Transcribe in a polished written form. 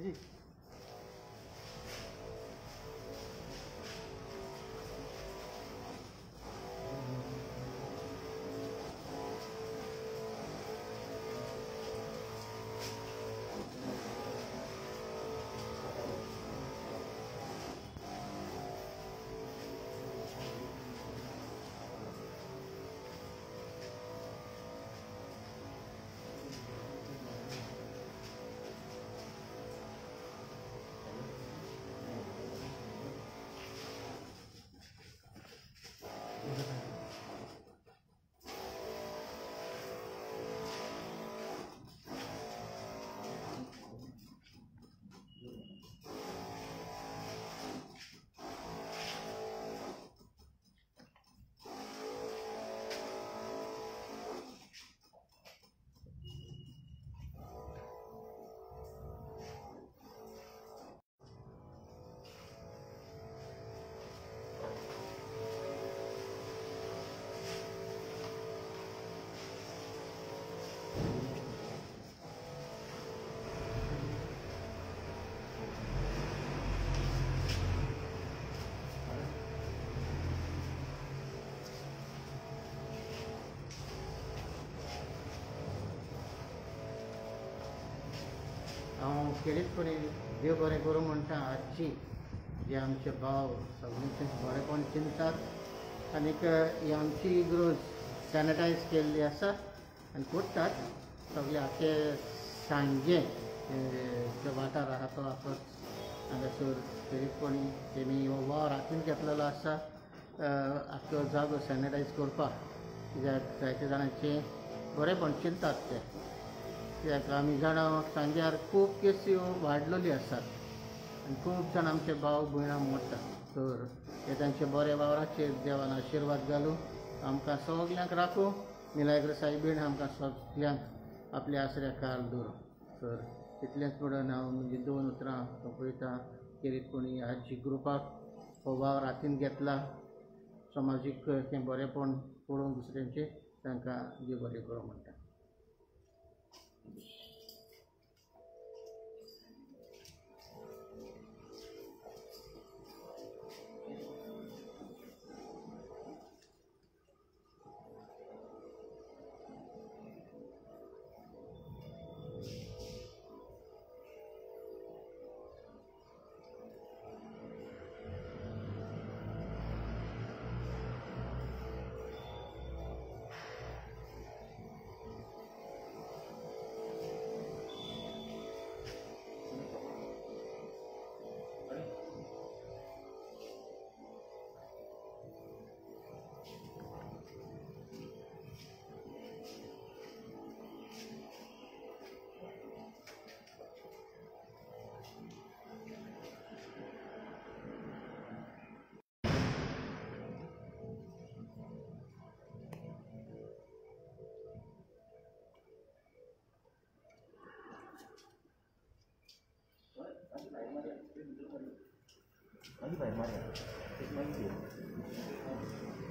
जी हांव खेरीतपणी देव बरें करूं म्हणटा आजची जे आमचे भाव सगळ्यांचें बरेंपण चिंततात आनीक ही आमची इग्रोज सॅनिटायज केल्ली आसा आनी करतात सगळे आख्खे सांजे जो वाठार आसा तो आखोच हांगासर खेरीतपणी तेमी हो वावर हातीन घेतलेलो आसा आख्खो जागो सॅनिटायज करपाक कित्याक जायते जाणांचे बरेंपण चिंतात ते कित्याक आमी जाणा सांग्यार खूब केसी वाडलेली आसात आनी खूब जाण आमचे भाव भयणां मरतात तर हे तांचे बरे वावराचेर देवान आशिर्वाद घालूं आमकां सगल्यांक राखूं मिलाग्र सायबीण आमकां सगल्यांक आपल्या आसऱ्याकार दवरूं तर इतलेंच म्हणून हांव म्हणजे 2 उतरां सोंपयतां खेरीतपणी आजची ग्रुपाक हो वावर हातीन घेतला समाजीक तें बरेंपण पळोवन दुसऱ्यांचें तांकां देव बरें करूं म्हणटा Lagi bayar mana? Lagi